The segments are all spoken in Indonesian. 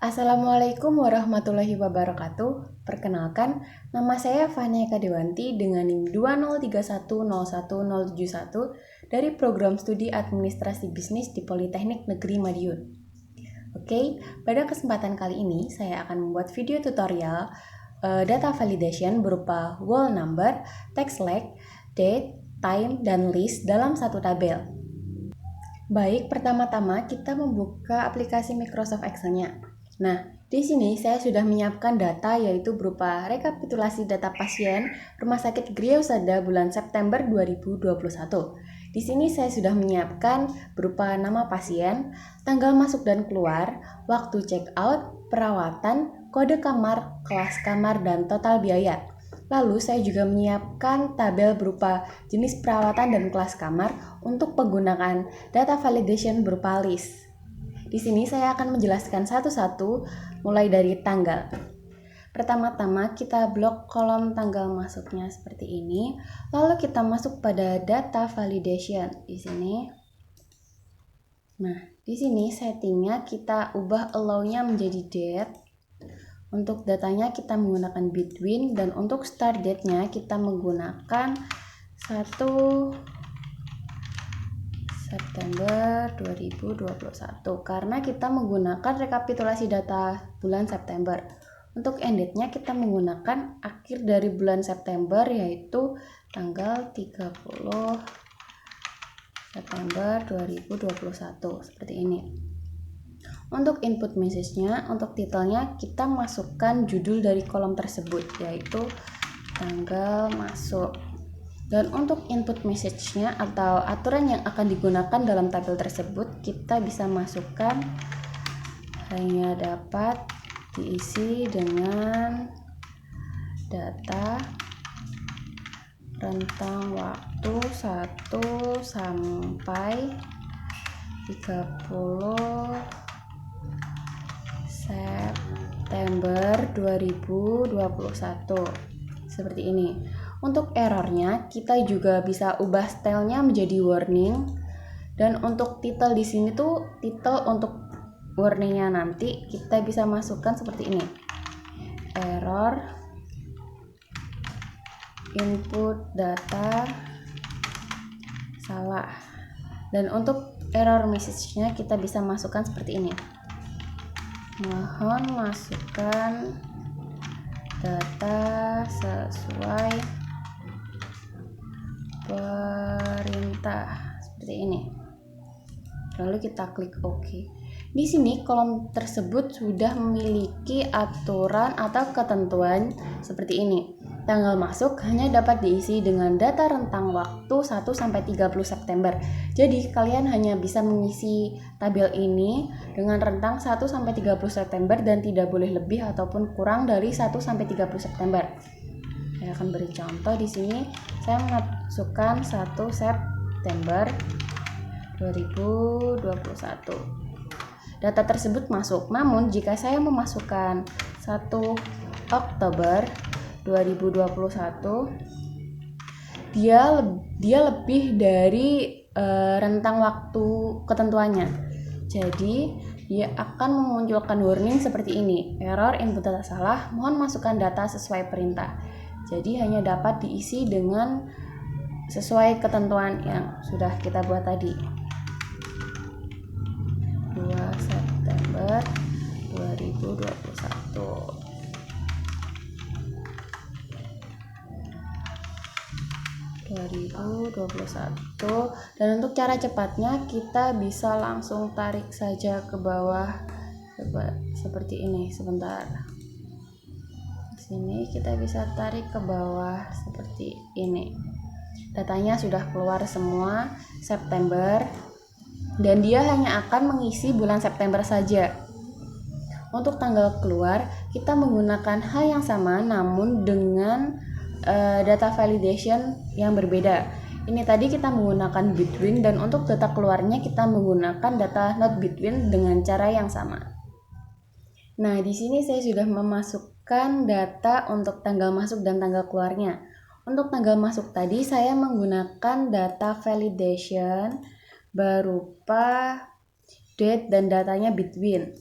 Assalamualaikum warahmatullahi wabarakatuh. Perkenalkan, nama saya Fania Kadewanti dengan NIM 203101071 dari program studi Administrasi Bisnis di Politeknik Negeri Madiun. Oke, pada kesempatan kali ini saya akan membuat video tutorial data validation berupa whole number, text leg, date, time, dan list dalam satu tabel. Baik, pertama-tama kita membuka aplikasi Microsoft Excel-nya. Nah, di sini saya sudah menyiapkan data yaitu berupa rekapitulasi data pasien Rumah Sakit Gria Husada bulan September 2021. Di sini saya sudah menyiapkan berupa nama pasien, tanggal masuk dan keluar, waktu check out, perawatan, kode kamar, kelas kamar, dan total biaya. Lalu saya juga menyiapkan tabel berupa jenis perawatan dan kelas kamar untuk penggunaan data validation berupa list. Di sini saya akan menjelaskan satu-satu mulai dari tanggal. Pertama-tama kita blok kolom tanggal masuknya seperti ini. Lalu kita masuk pada data validation di sini. Nah, di sini settingnya kita ubah allow-nya menjadi date. Untuk datanya kita menggunakan between dan untuk start date-nya kita menggunakan 1 September 2021 karena kita menggunakan rekapitulasi data bulan September. Untuk end date-nya kita menggunakan akhir dari bulan September yaitu tanggal 30 September 2021 seperti ini. Untuk input message-nya, untuk titelnya kita masukkan judul dari kolom tersebut yaitu tanggal masuk. Dan untuk input message-nya atau aturan yang akan digunakan dalam tabel tersebut, kita bisa masukkan hanya dapat diisi dengan data rentang waktu 1 sampai 30 September 2021. Seperti ini. Untuk errornya, kita juga bisa ubah stylenya menjadi warning. Dan untuk title di sini tuh, title untuk warningnya nanti kita bisa masukkan seperti ini. Error input data salah. Dan untuk error message-nya kita bisa masukkan seperti ini. Mohon masukkan data sesuai perintah seperti ini. Lalu kita klik OK. Di sini kolom tersebut sudah memiliki aturan atau ketentuan seperti ini. Tanggal masuk hanya dapat diisi dengan data rentang waktu 1 sampai 30 September. Jadi kalian hanya bisa mengisi tabel ini dengan rentang 1 sampai 30 September dan tidak boleh lebih ataupun kurang dari 1 sampai 30 September. Saya akan beri contoh di sini. Saya memasukkan 1 September 2021. Data tersebut masuk. Namun jika saya memasukkan 1 Oktober 2021, dia lebih dari rentang waktu ketentuannya. Jadi dia akan memunculkan warning seperti ini. Error input data salah, mohon masukkan data sesuai perintah. Jadi hanya dapat diisi dengan sesuai ketentuan yang sudah kita buat tadi. 2 September 2021. Dan untuk cara cepatnya kita bisa langsung tarik saja ke bawah. Coba seperti ini sebentar. Sini kita bisa tarik ke bawah seperti ini. Datanya sudah keluar semua September dan dia hanya akan mengisi bulan September saja. Untuk tanggal keluar kita menggunakan hal yang sama namun dengan data validation yang berbeda. Ini tadi kita menggunakan between dan untuk data keluarnya kita menggunakan data not between dengan cara yang sama. Nah, di sini saya sudah memasukkan data untuk tanggal masuk dan tanggal keluarnya. Untuk tanggal masuk tadi saya menggunakan data validation berupa date dan datanya between.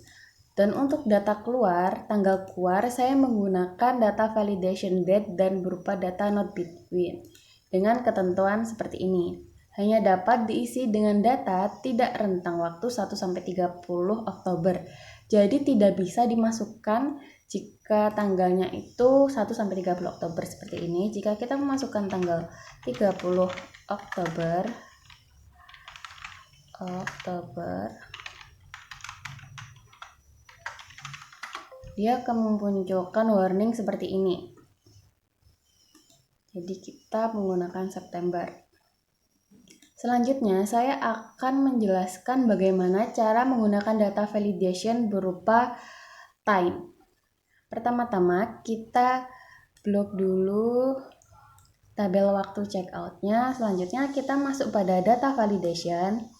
Dan untuk data keluar, tanggal keluar, saya menggunakan data validation date dan berupa data not between dengan ketentuan seperti ini. Hanya dapat diisi dengan data tidak rentang waktu 1-30 Oktober. Jadi tidak bisa dimasukkan jika tanggalnya itu 1-30 Oktober seperti ini. Jika kita memasukkan tanggal 30 Oktober, dia akan memunculkan warning seperti ini. Jadi kita menggunakan September. Selanjutnya, saya akan menjelaskan bagaimana cara menggunakan data validation berupa time. Pertama-tama, kita blok dulu tabel waktu checkout-nya. Selanjutnya, kita masuk pada data validation.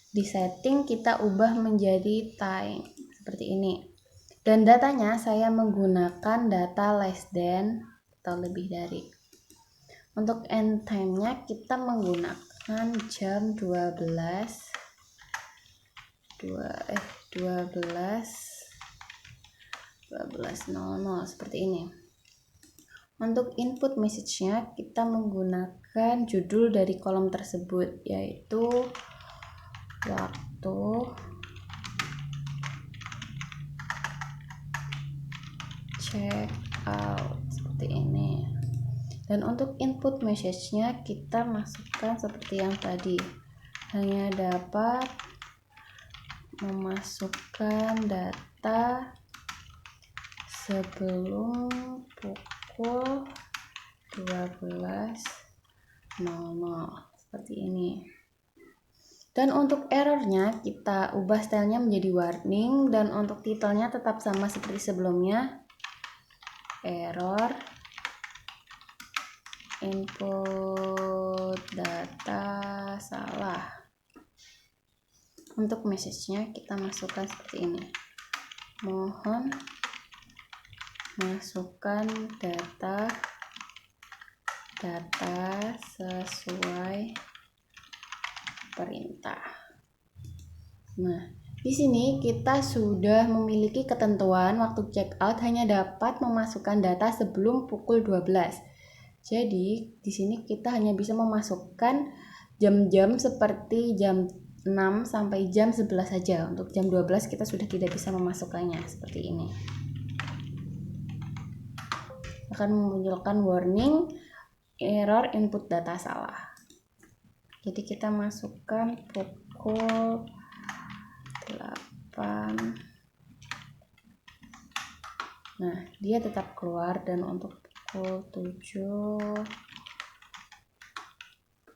Di setting, kita ubah menjadi time, seperti ini. Dan datanya saya menggunakan data less than atau lebih dari. Untuk end time-nya kita menggunakan jam 12.00 seperti ini. Untuk input message-nya kita menggunakan judul dari kolom tersebut, yaitu waktu check out, seperti ini. Dan untuk input message-nya kita masukkan seperti yang tadi, hanya dapat memasukkan data sebelum pukul 12.00 seperti ini. Dan untuk errornya kita ubah stylenya menjadi warning, dan untuk titelnya tetap sama seperti sebelumnya, error input data salah. Untuk message-nya kita masukkan seperti ini, mohon masukkan data sesuai perintah. Nah, di sini kita sudah memiliki ketentuan waktu checkout hanya dapat memasukkan data sebelum pukul 12. Jadi, di sini kita hanya bisa memasukkan jam-jam seperti jam 6 sampai jam 11 saja. Untuk jam 12 kita sudah tidak bisa memasukkannya seperti ini. Akan memunculkan warning error input data salah. Jadi kita masukkan pukul 8. Nah, dia tetap keluar. Dan untuk pukul 7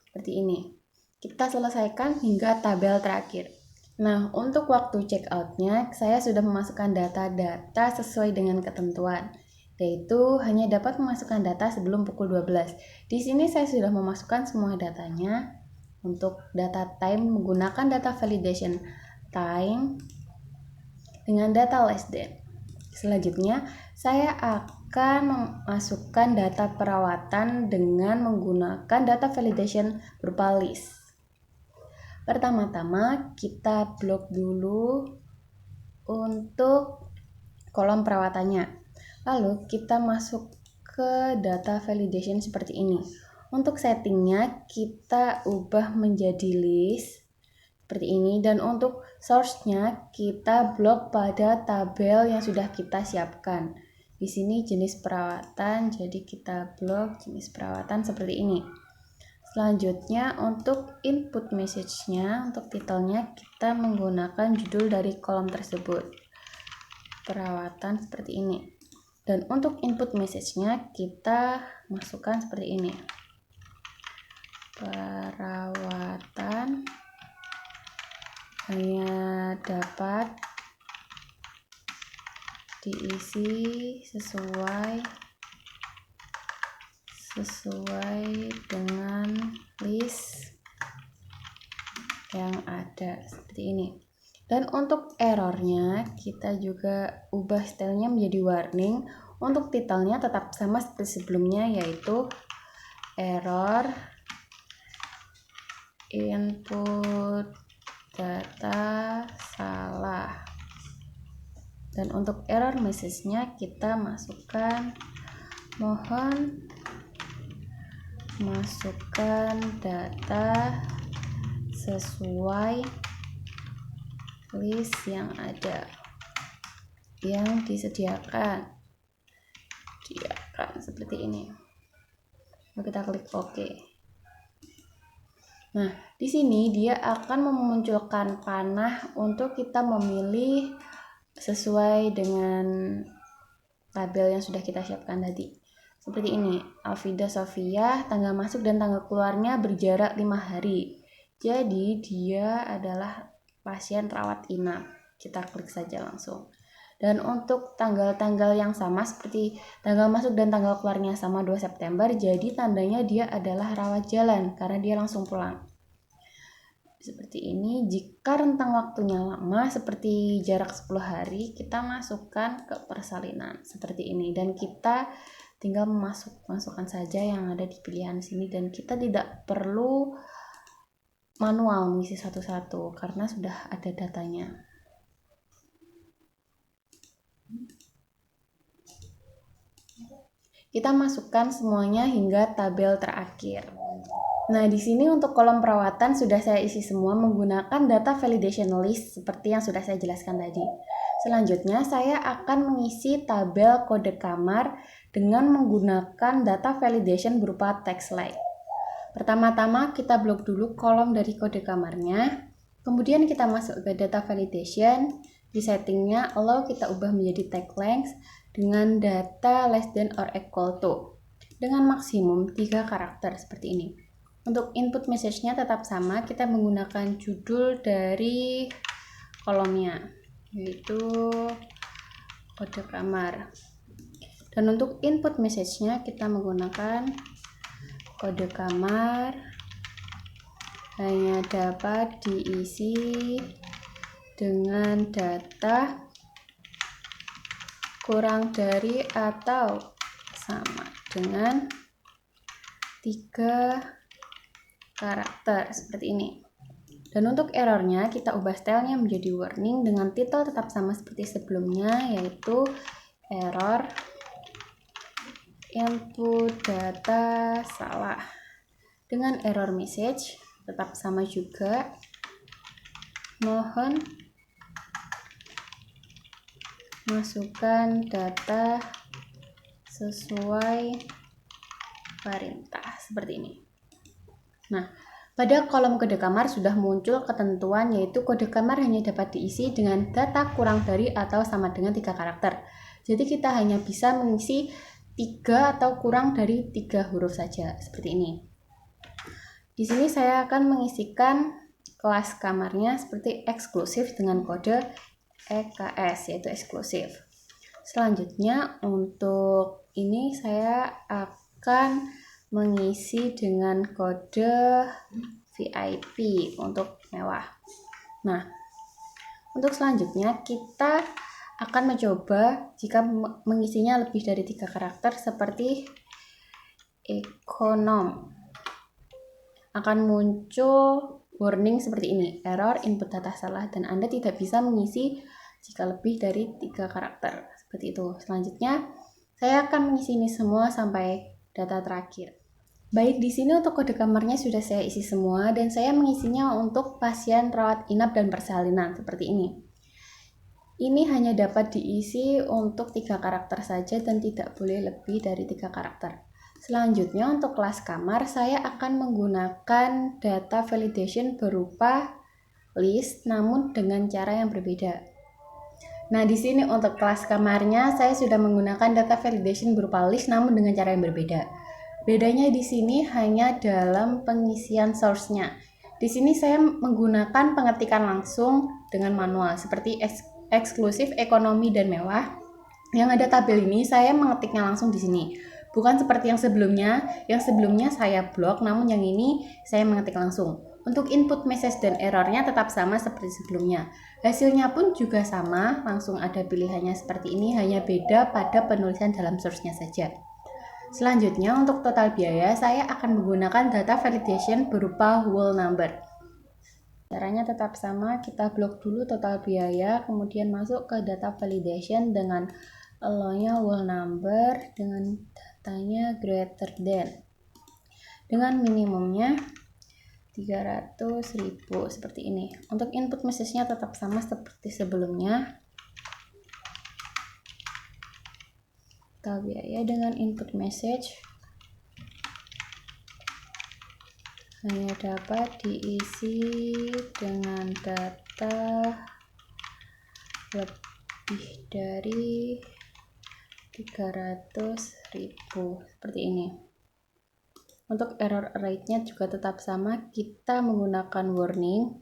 seperti ini. Kita selesaikan hingga tabel terakhir. Nah, untuk waktu checkout-nya saya sudah memasukkan data-data sesuai dengan ketentuan, yaitu hanya dapat memasukkan data sebelum pukul 12. Di sini saya sudah memasukkan semua datanya. Untuk data time menggunakan data validation time dengan data less than. Selanjutnya, saya akan memasukkan data perawatan dengan menggunakan data validation berupa list. Pertama-tama kita blok dulu untuk kolom perawatannya. Lalu kita masuk ke data validation seperti ini. Untuk settingnya kita ubah menjadi list seperti ini, dan untuk source-nya kita blok pada tabel yang sudah kita siapkan. Di sini jenis perawatan, jadi kita blok jenis perawatan seperti ini. Selanjutnya untuk input message-nya, untuk titelnya kita menggunakan judul dari kolom tersebut, perawatan seperti ini. Dan untuk input message-nya kita masukkan seperti ini, perawatan hanya dapat diisi sesuai dengan list yang ada seperti ini. Dan untuk errornya kita juga ubah stylenya menjadi warning. Untuk titelnya tetap sama seperti sebelumnya, yaitu error input data salah. Dan untuk error message-nya kita masukkan mohon masukkan data sesuai list yang ada yang disediakan seperti ini. Lalu kita klik OK. Nah, di sini dia akan memunculkan panah untuk kita memilih sesuai dengan tabel yang sudah kita siapkan tadi. Seperti ini, Alvida Sofia, tanggal masuk dan tanggal keluarnya berjarak 5 hari. Jadi dia adalah pasien rawat inap. Kita klik saja langsung. Dan untuk tanggal-tanggal yang sama seperti tanggal masuk dan tanggal keluarnya sama 2 September, jadi tandanya dia adalah rawat jalan karena dia langsung pulang. Seperti ini. Jika rentang waktunya lama seperti jarak 10 hari, kita masukkan ke persalinan seperti ini, dan kita tinggal masukkan saja yang ada di pilihan sini, dan kita tidak perlu manual mengisi satu-satu karena sudah ada datanya. Kita masukkan semuanya hingga tabel terakhir. Nah, di sini untuk kolom perawatan sudah saya isi semua menggunakan data validation list seperti yang sudah saya jelaskan tadi. Selanjutnya, saya akan mengisi tabel kode kamar dengan menggunakan data validation berupa text slide. Pertama-tama kita blok dulu kolom dari kode kamarnya, kemudian kita masuk ke data validation. Di settingnya, allow kita ubah menjadi tag length dengan data less than or equal to dengan maksimum 3 karakter seperti ini. Untuk input message-nya tetap sama, kita menggunakan judul dari kolomnya, yaitu kode kamar. Dan untuk input message-nya kita menggunakan kode kamar hanya dapat diisi dengan data kurang dari atau sama dengan 3 karakter seperti ini. Dan untuk errornya kita ubah stylenya menjadi warning dengan title tetap sama seperti sebelumnya, yaitu error input data salah. Dengan error message tetap sama juga, mohon masukkan data sesuai perintah seperti ini. Nah, pada kolom kode kamar sudah muncul ketentuan, yaitu kode kamar hanya dapat diisi dengan data kurang dari atau sama dengan 3 karakter. Jadi kita hanya bisa mengisi 3 atau kurang dari 3 huruf saja seperti ini. Di sini saya akan mengisikan kelas kamarnya seperti eksklusif dengan kode EKS, yaitu eksklusif. Selanjutnya untuk ini saya akan mengisi dengan kode VIP untuk mewah. Nah, untuk selanjutnya kita akan mencoba jika mengisinya lebih dari 3 karakter seperti ekonom. Akan muncul warning seperti ini, error input data salah, dan Anda tidak bisa mengisi jika lebih dari 3 karakter seperti itu. Selanjutnya saya akan mengisi ini semua sampai data terakhir. Baik, di sini untuk kode kamarnya sudah saya isi semua, dan saya mengisinya untuk pasien rawat inap dan persalinan seperti ini. Ini hanya dapat diisi untuk 3 karakter saja dan tidak boleh lebih dari 3 karakter. Selanjutnya untuk kelas kamar saya akan menggunakan data validation berupa list namun dengan cara yang berbeda. Nah, di sini untuk kelas kamarnya saya sudah menggunakan data validation berupa list namun dengan cara yang berbeda. Bedanya di sini hanya dalam pengisian source-nya. Di sini saya menggunakan pengetikan langsung dengan manual seperti eksklusif, ekonomi, dan mewah. Yang ada tabel ini saya mengetiknya langsung di sini. Bukan seperti yang sebelumnya saya blok, namun yang ini saya mengetik langsung. Untuk input message dan errornya tetap sama seperti sebelumnya. Hasilnya pun juga sama, langsung ada pilihannya seperti ini, hanya beda pada penulisan dalam source-nya saja. Selanjutnya untuk total biaya, saya akan menggunakan data validation berupa whole number. Caranya tetap sama, kita blok dulu total biaya, kemudian masuk ke data validation dengan allow-nya whole number, dengan datanya greater than. Dengan minimumnya 300.000 seperti ini. Untuk input message-nya tetap sama seperti sebelumnya. Total biaya dengan input message hanya dapat diisi dengan data lebih dari 300.000 seperti ini. Untuk error rate-nya juga tetap sama, kita menggunakan warning,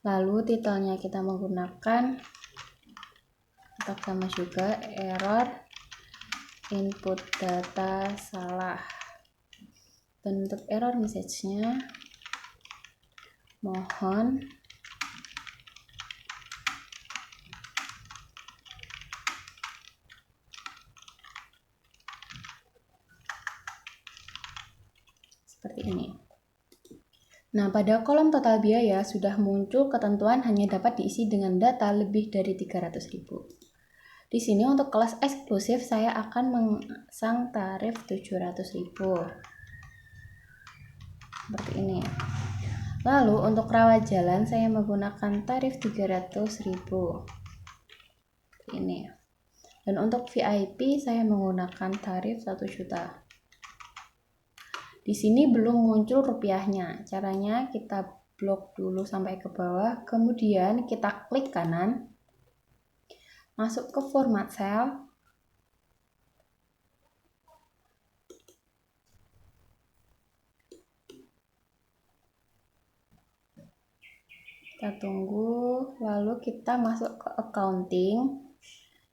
lalu titelnya kita menggunakan tetap sama juga, error input data salah. Dan untuk error message-nya, mohon seperti ini. Nah, pada kolom total biaya sudah muncul ketentuan hanya dapat diisi dengan data lebih dari 300.000. Di sini untuk kelas eksklusif saya akan memasang tarif 700.000. Seperti ini. Lalu untuk rawat jalan saya menggunakan tarif 300.000. Ini. Dan untuk VIP saya menggunakan tarif 1 juta. Di sini belum muncul rupiahnya. Caranya kita blok dulu sampai ke bawah, kemudian kita klik kanan, masuk ke format cell, kita tunggu, lalu kita masuk ke accounting.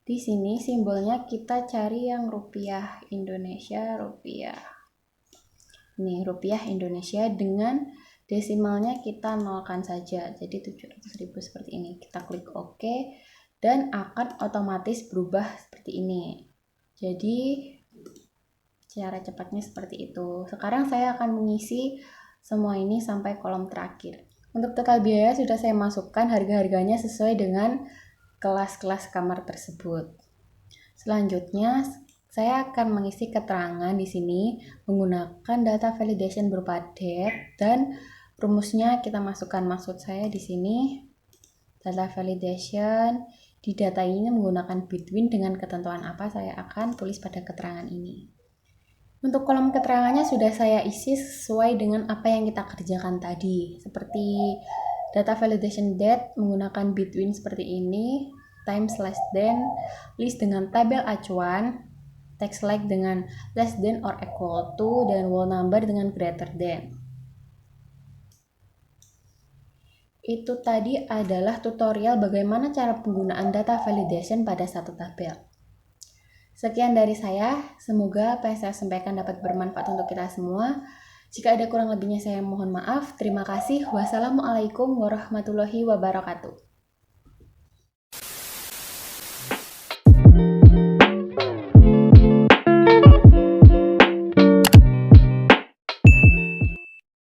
Di sini simbolnya kita cari yang rupiah Indonesia, rupiah. Ini rupiah Indonesia dengan desimalnya kita nolkan saja, jadi 700.000 seperti ini. Kita klik OK dan akan otomatis berubah seperti ini. Jadi cara cepatnya seperti itu. Sekarang saya akan mengisi semua ini sampai kolom terakhir. Untuk total biaya sudah saya masukkan harga-harganya sesuai dengan kelas-kelas kamar tersebut. Selanjutnya saya akan mengisi keterangan di sini menggunakan data validation berupa date dan rumusnya kita masukkan. Maksud saya di sini data validation, di data ini menggunakan between dengan ketentuan apa saya akan tulis pada keterangan ini. Untuk kolom keterangannya sudah saya isi sesuai dengan apa yang kita kerjakan tadi. Seperti data validation date menggunakan between seperti ini, times less than, list dengan tabel acuan, text like dengan less than or equal to, dan whole number dengan greater than. Itu tadi adalah tutorial bagaimana cara penggunaan data validation pada satu tabel. Sekian dari saya, semoga apa yang saya sampaikan dapat bermanfaat untuk kita semua. Jika ada kurang lebihnya saya mohon maaf. Terima kasih. Wassalamualaikum warahmatullahi wabarakatuh.